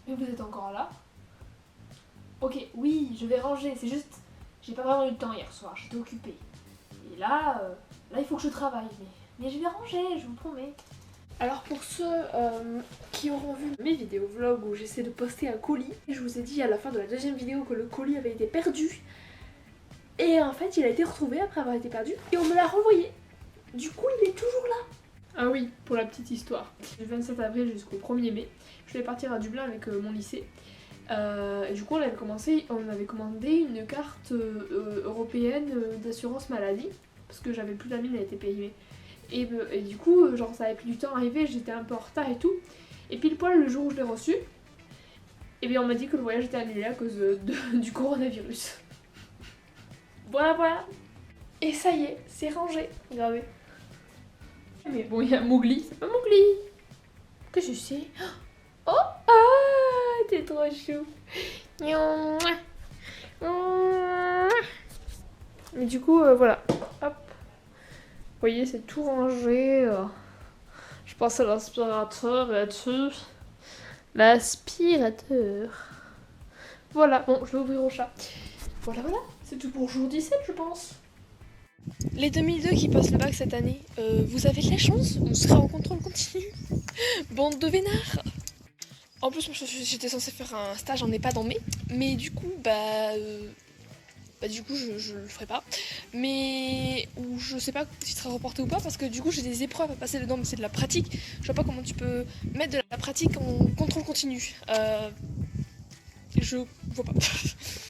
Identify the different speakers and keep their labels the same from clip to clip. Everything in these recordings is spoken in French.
Speaker 1: Mais vous êtes encore là? Ok, oui, je vais ranger, c'est juste... J'ai pas vraiment eu le temps hier soir, j'étais occupée. Et là, il faut que je travaille, mais je vais ranger, je vous promets. Alors pour ceux qui auront vu mes vidéos vlog où j'essaie de poster un colis, je vous ai dit à la fin de la deuxième vidéo que le colis avait été perdu. Et en fait il a été retrouvé après avoir été perdu et on me l'a renvoyé. Du coup il est toujours là. Ah oui, pour la petite histoire. Du 27 avril jusqu'au 1er mai, je vais partir à Dublin avec mon lycée. Et du coup on avait commandé une carte européenne d'assurance maladie parce que j'avais plus la mine, elle était périmée. Et du coup, genre ça avait pris du temps à arriver, j'étais un peu en retard et tout. Et pile poil le jour où je l'ai reçu, et bien on m'a dit que le voyage était annulé à cause du coronavirus. Voilà, voilà. Et ça y est, c'est rangé. Regardez. Mais bon, il y a Mowgli, c'est pas Mowgli. Que je sais. Oh, ah, t'es trop chou. Mais du coup, voilà. Hop. Vous voyez, c'est tout rangé. Je passe à l'aspirateur et tout. L'aspirateur. Voilà, bon, je vais ouvrir au chat. Voilà, voilà. C'est tout pour jour 17, je pense. Les 2002 qui passent le bac cette année, vous avez de la chance, on sera en contrôle continu. Bande de vénards. En plus, j'étais censée faire un stage en EHPAD en mai, mais du coup, du coup, je le ferai pas. Mais ou je sais pas s'il sera reporté ou pas, parce que du coup, j'ai des épreuves à passer dedans, mais c'est de la pratique. Je vois pas comment tu peux mettre de la pratique en contrôle continu. Je vois pas.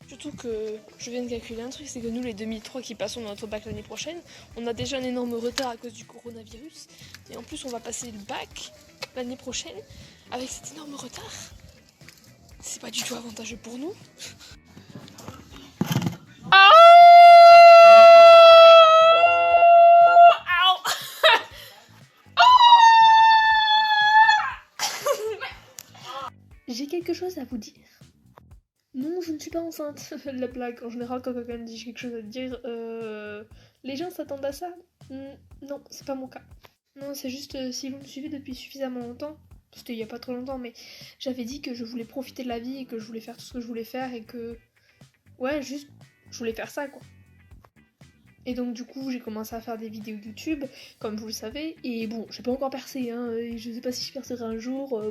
Speaker 1: Surtout que je viens de calculer un truc, c'est que nous les 2003 qui passons dans notre bac l'année prochaine, on a déjà un énorme retard à cause du coronavirus. Et en plus on va passer le bac l'année prochaine avec cet énorme retard. C'est pas du tout avantageux pour nous. J'ai quelque chose à vous dire. Non, je ne suis pas enceinte. La blague, en général, quand quelqu'un dit quelque chose à dire, les gens s'attendent à ça. Non, c'est pas mon cas. Non, c'est juste si vous me suivez depuis suffisamment longtemps, c'était il y a pas trop longtemps, mais j'avais dit que je voulais profiter de la vie et que je voulais faire tout ce que je voulais faire et que. Ouais, juste, je voulais faire ça quoi. Et donc, du coup, j'ai commencé à faire des vidéos YouTube, comme vous le savez, et bon, j'ai pas encore percé, hein, et je sais pas si je percerai un jour,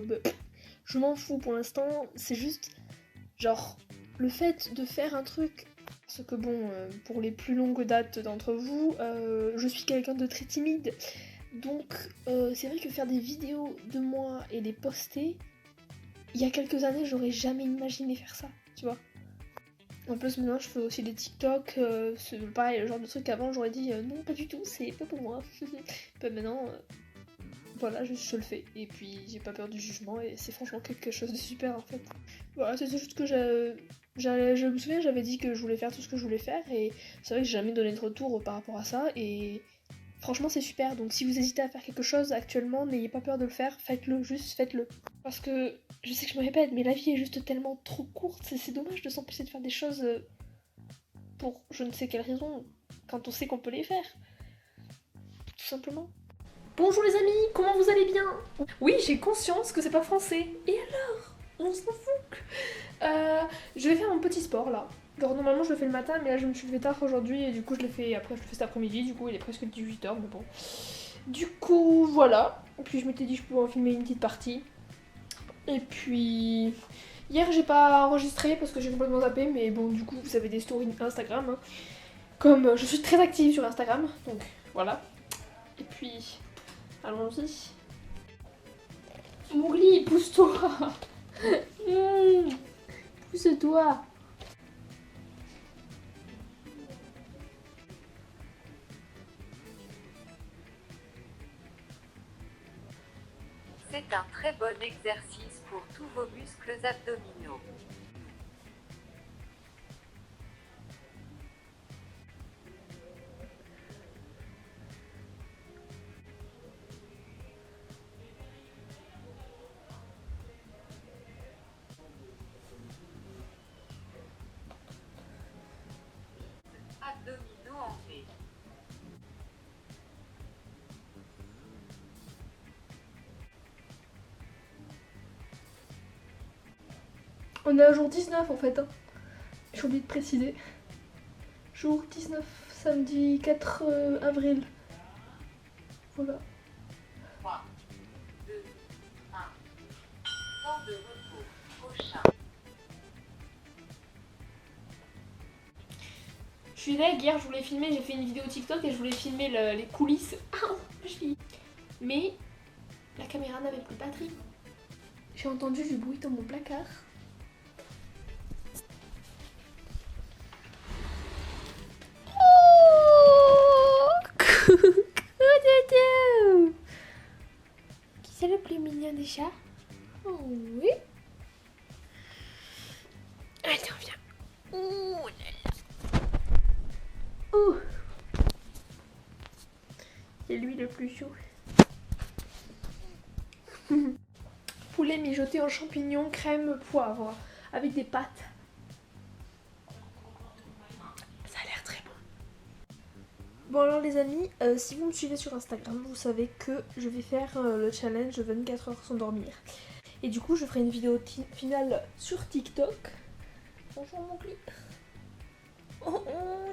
Speaker 1: je m'en fous pour l'instant, c'est juste. Genre, le fait de faire un truc, parce que bon, pour les plus longues dates d'entre vous, je suis quelqu'un de très timide. Donc, c'est vrai que faire des vidéos de moi et les poster, il y a quelques années, j'aurais jamais imaginé faire ça, tu vois. En plus, maintenant, je fais aussi des TikTok, c'est pareil, le genre de truc avant, j'aurais dit non, pas du tout, c'est pas pour moi. Bah, maintenant, voilà, je le fais. Et puis, j'ai pas peur du jugement et c'est franchement quelque chose de super en fait. Voilà, c'est juste que je me souviens, j'avais dit que je voulais faire tout ce que je voulais faire et c'est vrai que j'ai jamais donné de retour par rapport à ça et franchement c'est super. Donc si vous hésitez à faire quelque chose actuellement, n'ayez pas peur de le faire, faites-le, juste faites-le. Parce que je sais que je me répète, mais la vie est juste tellement trop courte, c'est dommage de s'empêcher de faire des choses pour je ne sais quelle raison quand on sait qu'on peut les faire. Tout simplement. Bonjour les amis, comment vous allez bien? Oui, j'ai conscience que c'est pas français. Et alors? On s'en fout. Je vais faire un petit sport là. Genre normalement je le fais le matin, mais là je me suis levé tard aujourd'hui et du coup je le fais après, je le fais cet après-midi, du coup il est presque 18h, mais bon. Du coup voilà. Et puis je m'étais dit que je pouvais en filmer une petite partie. Et puis hier j'ai pas enregistré parce que j'ai complètement zappé, mais bon du coup vous avez des stories Instagram. Hein. Comme je suis très active sur Instagram, donc voilà. Et puis allons-y. Mowgli, pousse-toi. Pousse-toi.
Speaker 2: C'est un très bon exercice pour tous vos muscles abdominaux. Abdominaux en V.
Speaker 1: On est au jour 19 en fait, hein. J'ai oublié de préciser. Jour 19, samedi 4 avril. Voilà.
Speaker 2: 3, 2, 1. Temps de repos. Prochain.
Speaker 1: Je suis deg, hier je voulais filmer, j'ai fait une vidéo TikTok et je voulais filmer les coulisses. Ah, je suis. Mais la caméra n'avait plus de batterie. J'ai entendu du bruit dans mon placard. Oh, coucou Dodo. Qui c'est le plus mignon des chats? Oh oui. Attends, viens. Oh là là. Oh. C'est lui le plus chaud. Poulet mijoté en champignons, crème, poivre, avec des pâtes. Ça a l'air très bon. Bon alors les amis, si vous me suivez sur Instagram, vous savez que je vais faire le challenge 24 heures sans dormir. Et du coup je ferai une vidéo finale sur TikTok. Bonjour mon clip. Oh,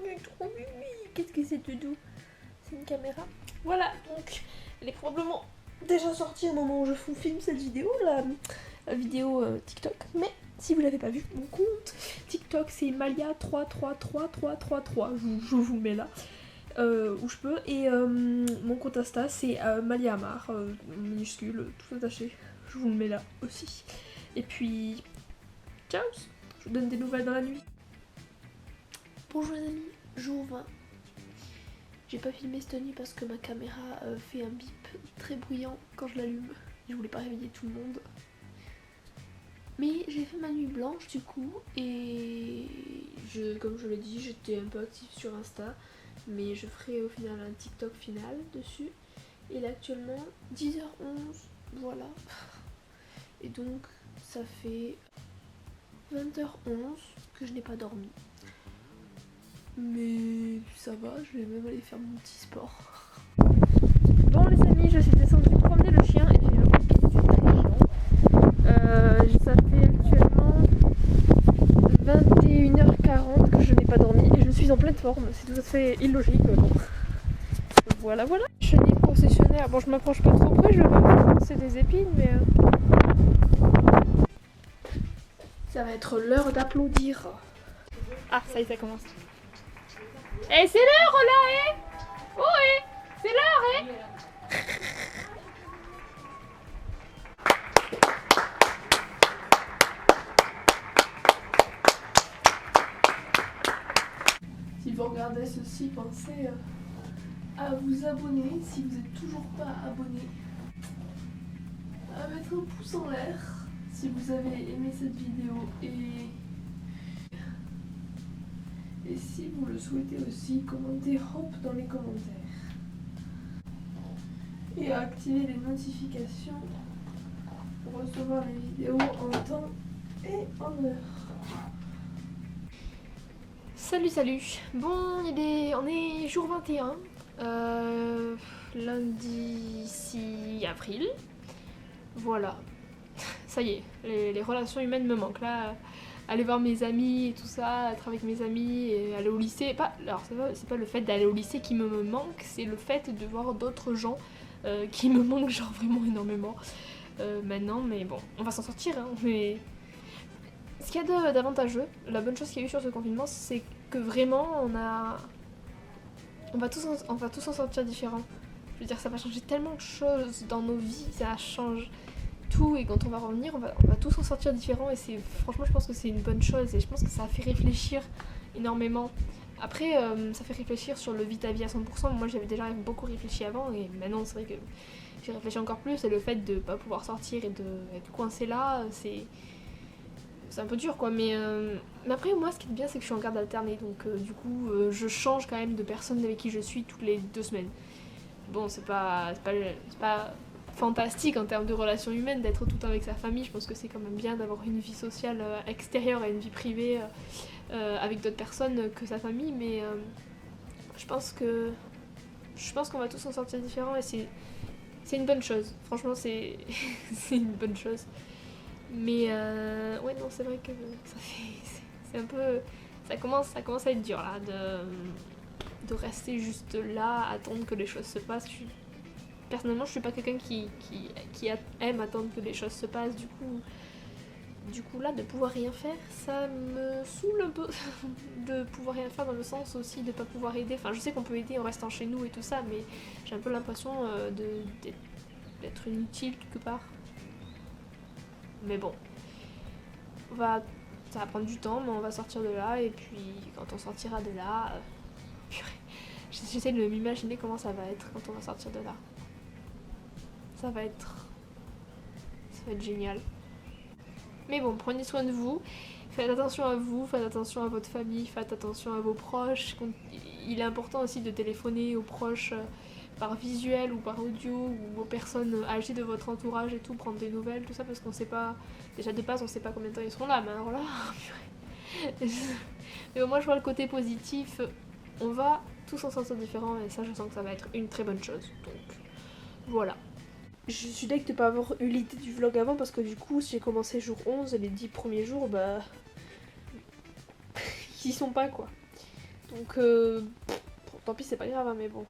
Speaker 1: il est trop mimi. Qu'est-ce que c'est tout doux? C'est une caméra. Voilà, donc elle est probablement déjà sortie au moment où je vous filme cette vidéo, la vidéo TikTok. Mais si vous l'avez pas vu, mon compte TikTok c'est Malia333333. Je vous le mets là. Où je peux. Et mon compte Insta c'est Malia Amar, minuscule, tout attaché. Je vous le mets là aussi. Et puis, ciao. Je vous donne des nouvelles dans la nuit. Bonjour les amis, jour 20. J'ai pas filmé cette nuit parce que ma caméra fait un bip très bruyant quand je l'allume. Je voulais pas réveiller tout le monde. Mais j'ai fait ma nuit blanche du coup et comme je l'ai dit, j'étais un peu active sur Insta. Mais je ferai au final un TikTok final dessus. Et là actuellement 10h11, voilà. Et donc ça fait 20h11 que je n'ai pas dormi. Mais ça va, je vais même aller faire mon petit sport. Bon les amis, je suis descendue promener le chien et j'ai remarqué que c'est très chiant. Ça fait actuellement 21h40 que je n'ai pas dormi et je suis en pleine forme. C'est tout à fait illogique. Bon. Voilà, voilà. Chenille processionnaire. Bon, je m'approche pas trop près, je vais pas me lancer des épines, mais... Ça va être l'heure d'applaudir. Ah, ça y est, ça commence. Eh, c'est l'heure là, eh! Oh, eh! C'est l'heure, eh! Si vous regardez ceci, pensez à vous abonner si vous n'êtes toujours pas abonné. À mettre un pouce en l'air si vous avez aimé cette vidéo et si vous le souhaitez aussi, commentez hop dans les commentaires. Et à activer les notifications pour recevoir les vidéos en temps et en heure. Salut, salut. Bon, on est jour 21, lundi 6 avril. Voilà. Ça y est, les relations humaines me manquent là. Aller voir mes amis et tout ça, être avec mes amis et aller au lycée. Alors c'est pas le fait d'aller au lycée qui me manque, c'est le fait de voir d'autres gens qui me manquent genre vraiment énormément maintenant. Mais bon, on va s'en sortir hein. Mais ce qu'il y a d'avantageux, la bonne chose qu'il y a eu sur ce confinement, c'est que vraiment on va tous en sortir différents. Je veux dire, ça va changer tellement de choses dans nos vies, ça change tout et quand on va revenir, on va tous en sortir différents et franchement je pense que c'est une bonne chose et je pense que ça a fait réfléchir énormément. Après ça fait réfléchir sur le vit ta vie à 100%, moi j'avais déjà beaucoup réfléchi avant et maintenant c'est vrai que j'ai réfléchi encore plus et le fait de pas pouvoir sortir et d'être coincé là, c'est un peu dur quoi, mais après moi ce qui est bien c'est que je suis en garde alternée donc du coup je change quand même de personne avec qui je suis toutes les 2 semaines. Bon c'est pas fantastique en termes de relations humaines d'être tout le temps avec sa famille, je pense que c'est quand même bien d'avoir une vie sociale extérieure et une vie privée avec d'autres personnes que sa famille, mais je pense qu'on va tous en sortir différents et c'est une bonne chose, franchement c'est une bonne chose. Mais ouais, non, c'est vrai que ça fait... C'est un peu... Ça commence à être dur, là, de rester juste là, attendre que les choses se passent. Personnellement, je suis pas quelqu'un qui aime attendre que les choses se passent, du coup là, de pouvoir rien faire, ça me saoule un peu. De pouvoir rien faire dans le sens aussi de pas pouvoir aider. Enfin, je sais qu'on peut aider en restant chez nous et tout ça, mais j'ai un peu l'impression d'être inutile quelque part. Mais bon, ça va prendre du temps, mais on va sortir de là, et puis quand on sortira de là, purée, j'essaie de m'imaginer comment ça va être quand on va sortir de là. Ça va être génial. Mais bon, prenez soin de vous, faites attention à vous, faites attention à votre famille, faites attention à vos proches. Il est important aussi de téléphoner aux proches par visuel ou par audio, ou aux personnes âgées de votre entourage et tout, prendre des nouvelles, tout ça, parce qu'on sait pas... Déjà de base, on sait pas combien de temps ils seront là, mais alors là... Mais au moins, je vois le côté positif. On va tous en sortir différents, et ça, je sens que ça va être une très bonne chose. Donc, voilà. Je suis deg de pas avoir eu l'idée du vlog avant, parce que du coup, si j'ai commencé jour 11, et les 10 premiers jours, bah... ils y sont pas, quoi. Donc, tant pis, c'est pas grave, hein, mais bon.